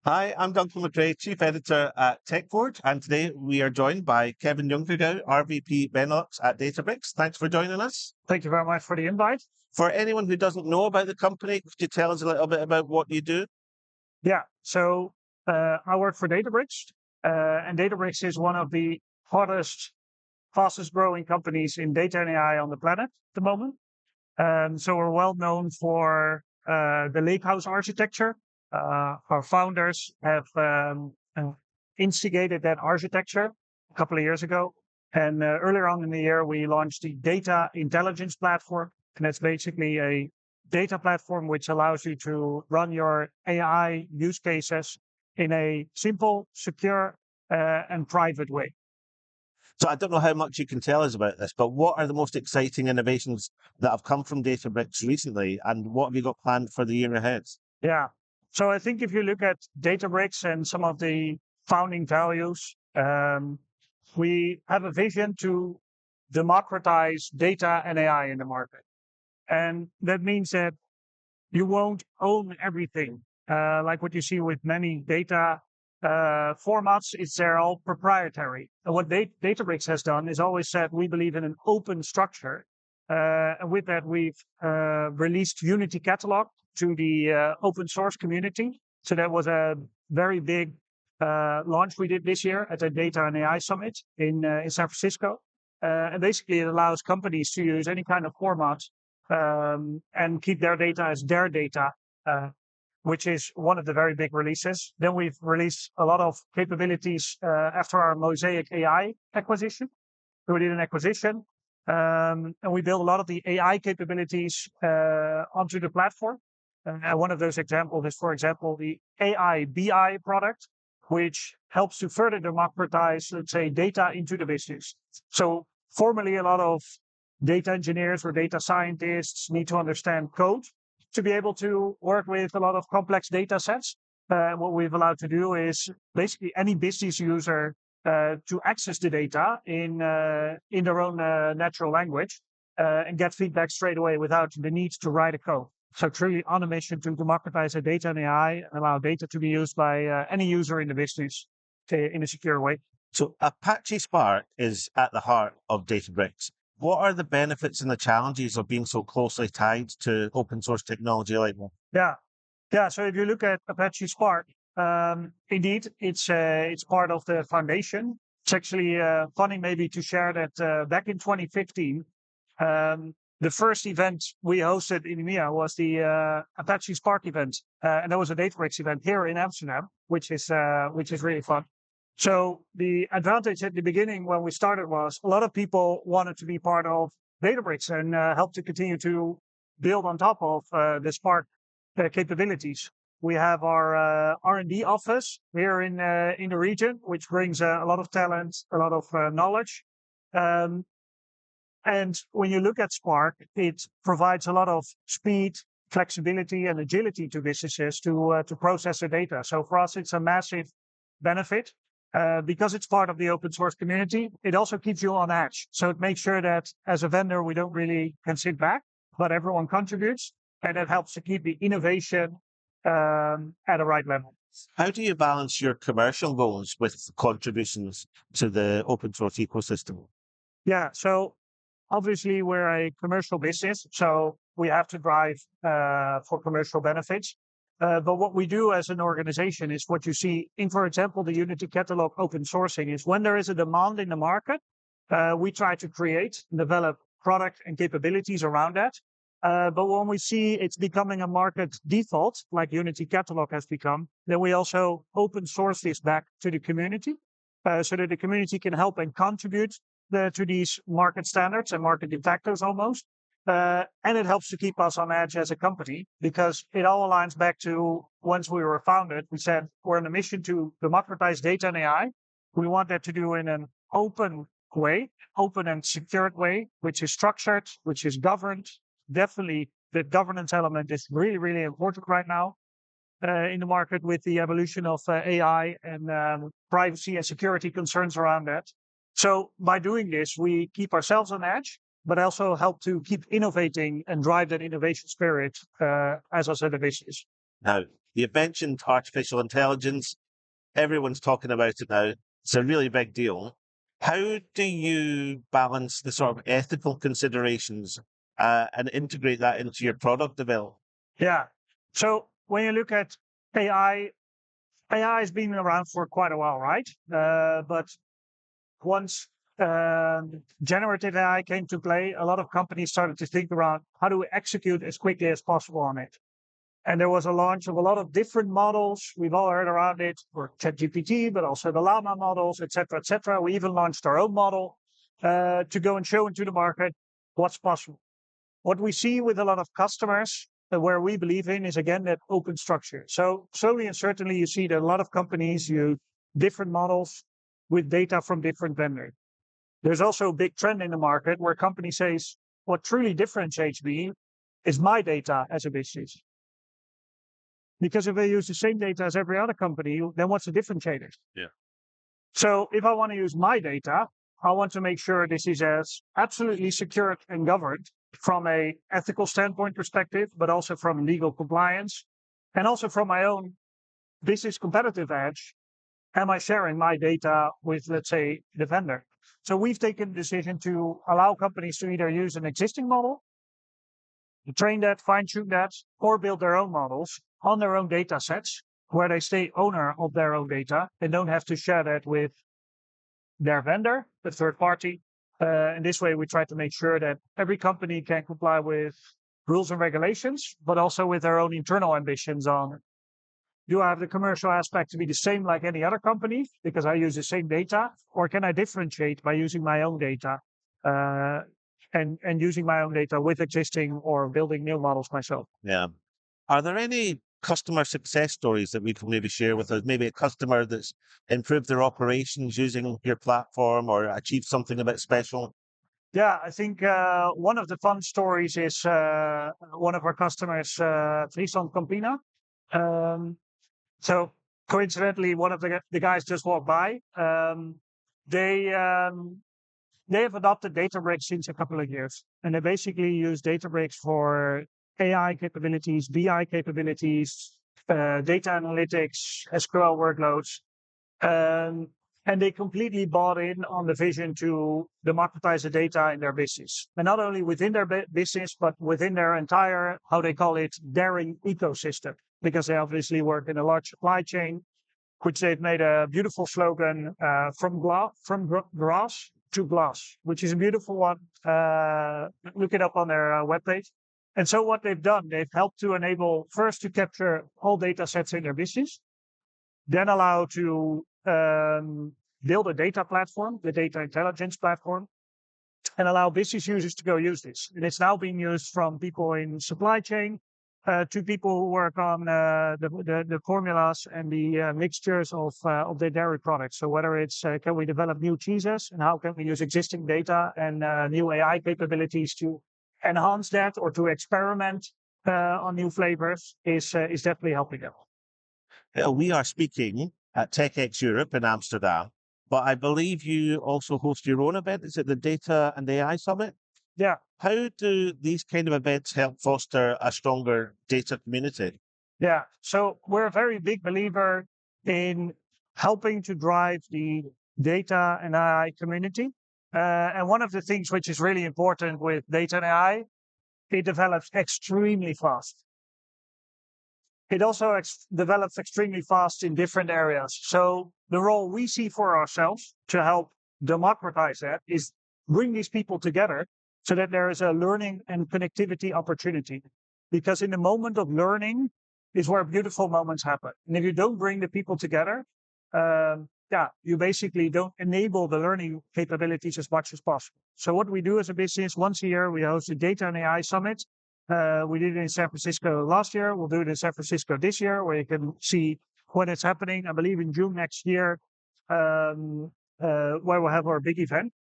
Hi, I'm Duncan McRae, Chief Editor at TechForge, and today we are joined by Kevin Jonkergouw, RVP Benelux at Databricks. Thanks for joining us. Thank you very much for the invite. For anyone who doesn't know about the company, could you tell us a little bit about what you do? Yeah, so I work for Databricks, and Databricks is one of the hottest, fastest growing companies in data and AI on the planet at the moment. So we're well known for the lakehouse architecture. Our founders have instigated that architecture a couple of years ago. And earlier on in the year, we launched the Data Intelligence Platform. And that's basically a data platform which allows you to run your AI use cases in a simple, secure, and private way. So I don't know how much you can tell us about this, but what are the most exciting innovations that have come from Databricks recently, and what have you got planned for the year ahead? Yeah. So I think if you look at Databricks and some of the founding values, we have a vision to democratize data and AI in the market. And that means that you won't own everything. Like what you see with many data formats, they're all proprietary. And what Databricks has done is always said, we believe in an open structure. And with that, we've released Unity Catalog to the open source community. So that was a very big launch we did this year at the Data and AI Summit in San Francisco. And basically, it allows companies to use any kind of format and keep their data as their data, which is one of the very big releases. Then we've released a lot of capabilities after our Mosaic AI acquisition. So we did an acquisition and we built a lot of the AI capabilities onto the platform. One of those examples is, for example, the AI BI product, which helps to further democratize, let's say, data into the business. So formerly, a lot of data engineers or data scientists need to understand code to be able to work with a lot of complex data sets. What we've allowed to do is basically any business user to access the data in their own natural language and get feedback straight away without the need to write a code. So truly on a mission to democratize the data and AI and allow data to be used by any user in the business in a secure way. So Apache Spark is at the heart of Databricks. What are the benefits and the challenges of being so closely tied to open source technology like that? Yeah. So if you look at Apache Spark, indeed, it's part of the foundation. It's actually funny maybe to share that back in 2015, the first event we hosted in EMEA was the Apache Spark event, and that was a Databricks event here in Amsterdam, which is really fun. So the advantage at the beginning when we started was a lot of people wanted to be part of Databricks and help to continue to build on top of the Spark capabilities. We have our R&D office here in the region, which brings a lot of talent, a lot of knowledge. And when you look at Spark, it provides a lot of speed, flexibility, and agility to businesses to process their data. So for us, it's a massive benefit. Because it's part of the open source community, it also keeps you on edge. So it makes sure that as a vendor, we don't really can sit back, but everyone contributes, and it helps to keep the innovation at a right level. How do you balance your commercial goals with contributions to the open source ecosystem? Yeah, so obviously we're a commercial business, so we have to drive for commercial benefits. But what we do as an organization is what you see in, for example, the Unity Catalog open sourcing is when there is a demand in the market, we try to create and develop product and capabilities around that. But when we see it's becoming a market default, like Unity Catalog has become, then we also open source this back to the community so that the community can help and contribute to these market standards and market de factos almost. And it helps to keep us on edge as a company because it all aligns back to once we were founded, we said we're on a mission to democratize data and AI. We want that to do in an open way, open and secured way, which is structured, which is governed. Definitely the governance element is really, really important right now in the market with the evolution of AI and privacy and security concerns around that. So by doing this, we keep ourselves on edge, but also help to keep innovating and drive that innovation spirit as us as a business. Now, You mentioned artificial intelligence. Everyone's talking about it now. It's a really big deal. How do you balance the sort of ethical considerations and integrate that into your product development? Yeah. So when you look at AI, AI has been around for quite a while, right? But once generative AI came to play, a lot of companies started to think around how do we execute as quickly as possible on it. And there was a launch of a lot of different models. We've all heard around it for ChatGPT, but also the Llama models, et cetera, et cetera. We even launched our own model to go and show into the market what's possible. What we see with a lot of customers where we believe in is, again, that open structure. So slowly and certainly you see that a lot of companies use different models with data from different vendors. There's also a big trend in the market where companies say, what truly differentiates me is my data as a business. Because if they use the same data as every other company, then what's the differentiator? Yeah. So if I want to use my data, I want to make sure this is as absolutely secured and governed from a ethical standpoint perspective, but also from legal compliance, and also from my own business competitive edge. Am I sharing my data with, let's say, the vendor? So we've taken the decision to allow companies to either use an existing model, to train that, fine-tune that, or build their own models on their own data sets, where they stay owner of their own data and don't have to share that with their vendor, the third party. In this way, we try to make sure that every company can comply with rules and regulations, but also with their own internal ambitions on, do I have the commercial aspect to be the same like any other company because I use the same data, or can I differentiate by using my own data and using my own data with existing or building new models myself? Yeah. Are there any customer success stories that we can maybe share with us? Maybe a customer that's improved their operations using your platform or achieved something a bit special? Yeah, I think one of the fun stories is one of our customers, Friesland Campina. So coincidentally, one of the guys just walked by. They have adopted Databricks since a couple of years, and they basically use Databricks for AI capabilities, BI capabilities, data analytics, SQL workloads. And they completely bought in on the vision to democratize the data in their business. And not only within their business, but within their entire, how they call it, daring ecosystem. Because they obviously work in a large supply chain, which they've made a beautiful slogan, from grass to glass, which is a beautiful one. Look it up on their webpage. And so what they've done, they've helped to enable first to capture all data sets in their business, then allow to build a data platform, the Data Intelligence Platform, and allow business users to go use this. And it's now being used from people in supply chain to people who work on the formulas and the mixtures of their dairy products. So whether it's can we develop new cheeses and how can we use existing data and new AI capabilities to enhance that or to experiment on new flavors is definitely helping them. We are speaking at TechEx Europe in Amsterdam, but I believe you also host your own event. Is it the Data and AI Summit? Yeah. How do these kind of events help foster a stronger data community? Yeah. So we're a very big believer in helping to drive the data and AI community. And one of the things which is really important with data and AI, it develops extremely fast. It also develops extremely fast in different areas. So the role we see for ourselves to help democratize that is bring these people together so that there is a learning and connectivity opportunity. Because in the moment of learning is where beautiful moments happen. And if you don't bring the people together, you basically don't enable the learning capabilities as much as possible. So what we do as a business, once a year, we host a Data and AI Summit. We did it in San Francisco last year. We'll do it in San Francisco this year, where you can see when it's happening. I believe in June next year, where we'll have our big event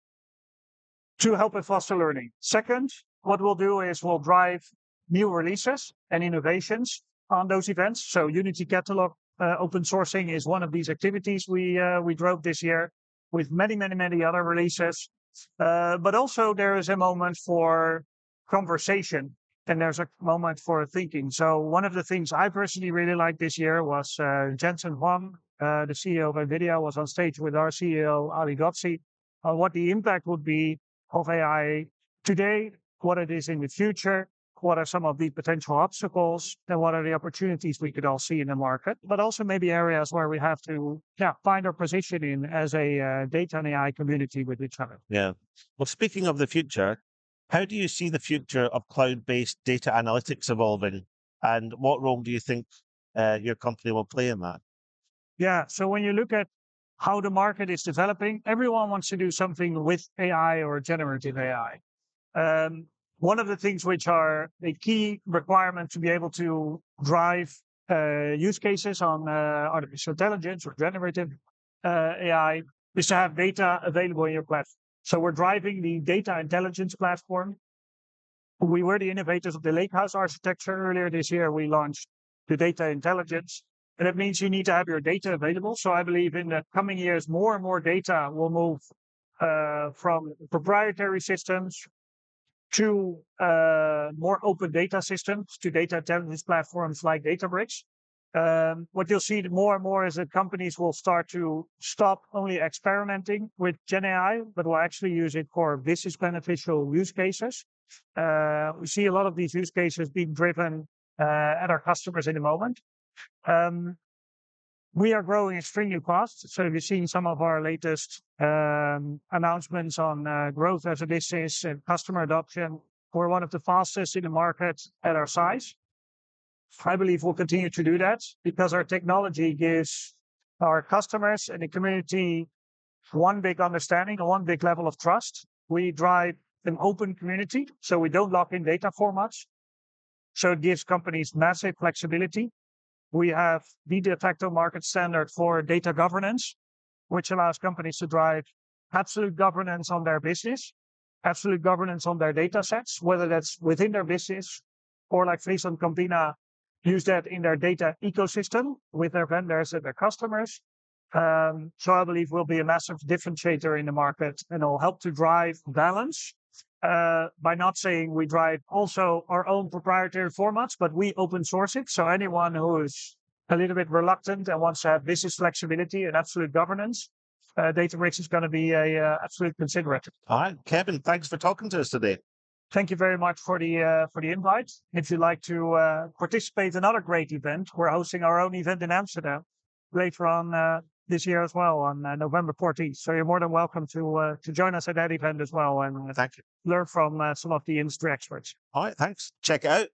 to help and foster learning. Second, what we'll do is we'll drive new releases and innovations on those events. So Unity Catalog open sourcing is one of these activities we drove this year with many, many, many other releases. But also there is a moment for conversation and there's a moment for thinking. So one of the things I personally really liked this year was Jensen Huang, the CEO of NVIDIA, was on stage with our CEO, Ali Ghodsi, on what the impact would be of AI today, what it is in the future, what are some of the potential obstacles, and what are the opportunities we could all see in the market, but also maybe areas where we have to find our position in as a data and AI community with each other. Yeah. Well, speaking of the future, how do you see the future of cloud-based data analytics evolving, and what role do you think your company will play in that? Yeah, so when you look at how the market is developing, everyone wants to do something with AI or generative AI. One of the things which are a key requirement to be able to drive use cases on artificial intelligence or generative AI is to have data available in your platform. So we're driving the Data Intelligence Platform. We were the innovators of the Lakehouse architecture. Earlier this year, we launched the Data Intelligence. And it means you need to have your data available. So I believe in the coming years, more and more data will move from proprietary systems to more open data systems, to data intelligence platforms like Databricks. What you'll see more and more is that companies will start to stop only experimenting with Gen AI, but will actually use it for business beneficial use cases. We see a lot of these use cases being driven at our customers in the moment. We are growing extremely fast. So if you've seen some of our latest announcements on growth as a business and customer adoption, we're one of the fastest in the market at our size. I believe we'll continue to do that because our technology gives our customers and the community one big understanding and one big level of trust. We drive an open community, so we don't lock in data formats. So it gives companies massive flexibility. We have the de facto market standard for data governance, which allows companies to drive absolute governance on their business, absolute governance on their data sets, whether that's within their business or like Friesland Campina use that in their data ecosystem with their vendors and their customers. So I believe we'll be a massive differentiator in the market, and it'll help to drive balance by not saying we drive also our own proprietary formats, but we open source it. So anyone who is a little bit reluctant and wants to have business flexibility and absolute governance, Databricks is going to be a absolute considerator. All right, Kevin, thanks for talking to us today. Thank you very much for the invite. If you'd like to participate in another great event, we're hosting our own event in Amsterdam later on this year as well on November 14th. So you're more than welcome to join us at that event as well and Thank you. Learn from some of the industry experts. All right, thanks. Check it out.